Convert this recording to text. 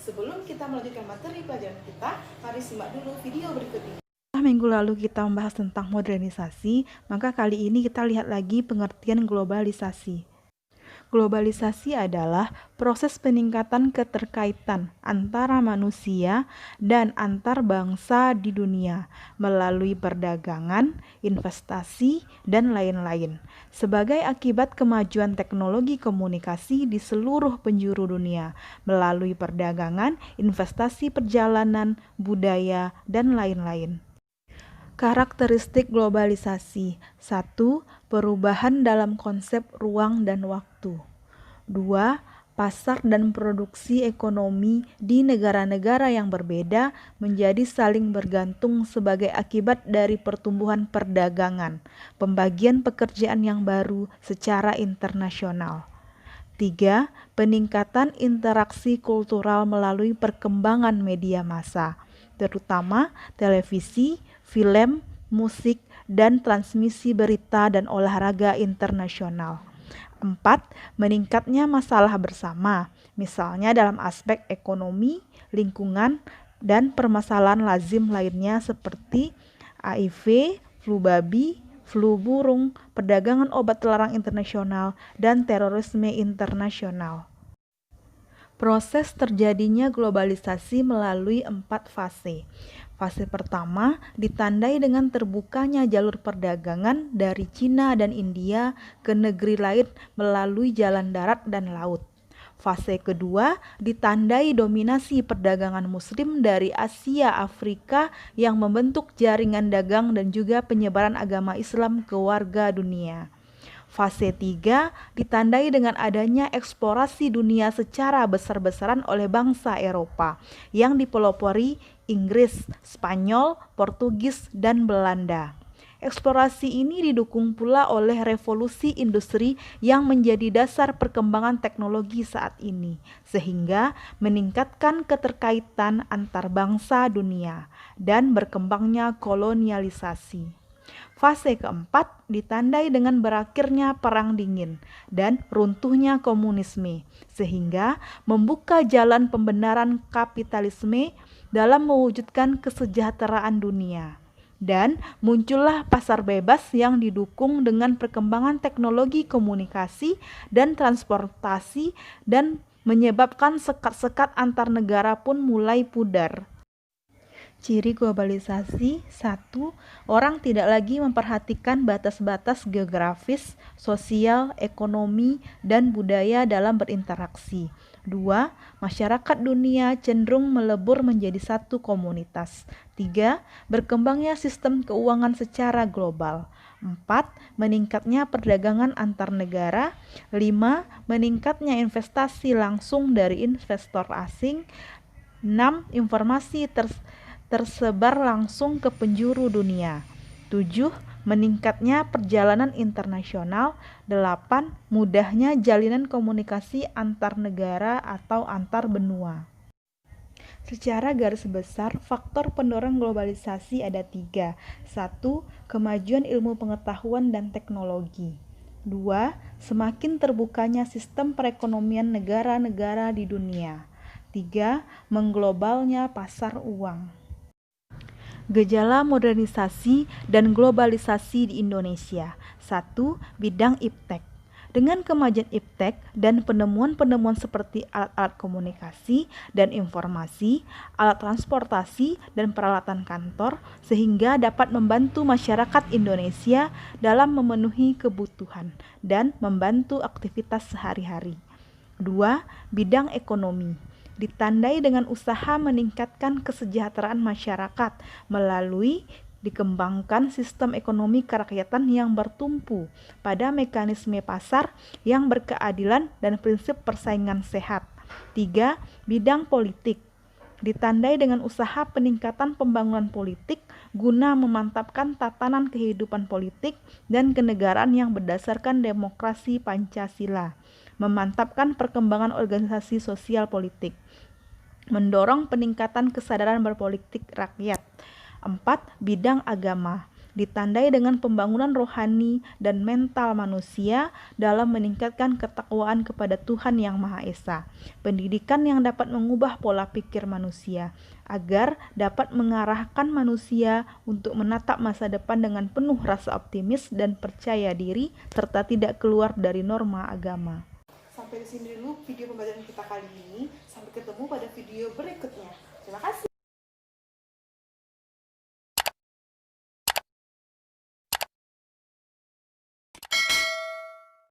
Sebelum kita melanjutkan materi pelajaran kita, mari simak dulu video berikut ini. Minggu lalu kita membahas tentang modernisasi, maka kali ini kita lihat lagi pengertian globalisasi. Globalisasi adalah proses peningkatan keterkaitan antara manusia dan antar bangsa di dunia melalui perdagangan, investasi, dan lain-lain. Sebagai akibat kemajuan teknologi komunikasi di seluruh penjuru dunia melalui perdagangan, investasi perjalanan, budaya, dan lain-lain. Karakteristik globalisasi. 1. Perubahan dalam konsep ruang dan waktu. 2. Pasar dan produksi ekonomi di negara-negara yang berbeda menjadi saling bergantung sebagai akibat dari pertumbuhan perdagangan, pembagian pekerjaan yang baru secara internasional. 3. Peningkatan interaksi kultural melalui perkembangan media massa, terutama televisi, film, musik, dan transmisi berita dan olahraga internasional. 4. Meningkatnya masalah bersama, misalnya dalam aspek ekonomi, lingkungan, dan permasalahan lazim lainnya seperti HIV, flu babi, flu burung, perdagangan obat terlarang internasional, dan terorisme internasional. Proses terjadinya globalisasi melalui 4 fase. Fase pertama ditandai dengan terbukanya jalur perdagangan dari Cina dan India ke negeri lain melalui jalan darat dan laut. Fase kedua ditandai dominasi perdagangan muslim dari Asia Afrika yang membentuk jaringan dagang dan juga penyebaran agama Islam ke warga dunia. Fase 3 ditandai dengan adanya eksplorasi dunia secara besar-besaran oleh bangsa Eropa yang dipelopori Inggris, Spanyol, Portugis, dan Belanda. Eksplorasi ini didukung pula oleh revolusi industri yang menjadi dasar perkembangan teknologi saat ini, sehingga meningkatkan keterkaitan antar bangsa dunia dan berkembangnya kolonialisasi. Fase keempat ditandai dengan berakhirnya Perang Dingin dan runtuhnya komunisme, sehingga membuka jalan pembenaran kapitalisme dalam mewujudkan kesejahteraan dunia. Dan muncullah pasar bebas yang didukung dengan perkembangan teknologi komunikasi dan transportasi dan menyebabkan sekat-sekat antar negara pun mulai pudar. Ciri globalisasi. 1. Orang tidak lagi memperhatikan batas-batas geografis, sosial, ekonomi, dan budaya dalam berinteraksi. 2. Masyarakat dunia cenderung melebur menjadi satu komunitas. 3. Berkembangnya sistem keuangan secara global. 4. Meningkatnya perdagangan antar negara. 5. Meningkatnya investasi langsung dari investor asing. 6. Informasi tersebar langsung ke penjuru dunia. 7. Meningkatnya perjalanan internasional. 8. Mudahnya jalinan komunikasi antar negara atau antar benua. Secara garis besar, faktor pendorong globalisasi ada 3. 1. Kemajuan ilmu pengetahuan dan teknologi. 2. Semakin terbukanya sistem perekonomian negara-negara di dunia. 3. Mengglobalnya pasar uang. Gejala modernisasi dan globalisasi di Indonesia. 1. Bidang iptek. Dengan kemajuan iptek dan penemuan-penemuan seperti alat-alat komunikasi dan informasi, alat transportasi dan peralatan kantor, sehingga dapat membantu masyarakat Indonesia dalam memenuhi kebutuhan dan membantu aktivitas sehari-hari. 2. Bidang ekonomi. Ditandai dengan usaha meningkatkan kesejahteraan masyarakat melalui dikembangkan sistem ekonomi kerakyatan yang bertumpu pada mekanisme pasar yang berkeadilan dan prinsip persaingan sehat. 3. Bidang politik. Ditandai dengan usaha peningkatan pembangunan politik guna memantapkan tatanan kehidupan politik dan kenegaraan yang berdasarkan demokrasi Pancasila, memantapkan perkembangan organisasi sosial politik, mendorong peningkatan kesadaran berpolitik rakyat. 4. Bidang agama. ditandai dengan pembangunan rohani dan mental manusia dalam meningkatkan ketakwaan kepada Tuhan Yang Maha Esa. Pendidikan yang dapat mengubah pola pikir manusia, agar dapat mengarahkan manusia untuk menatap masa depan dengan penuh rasa optimis dan percaya diri, serta tidak keluar dari norma agama. Sampai di sini dulu video pembelajaran kita kali ini. Sampai ketemu pada video berikutnya. Terima kasih.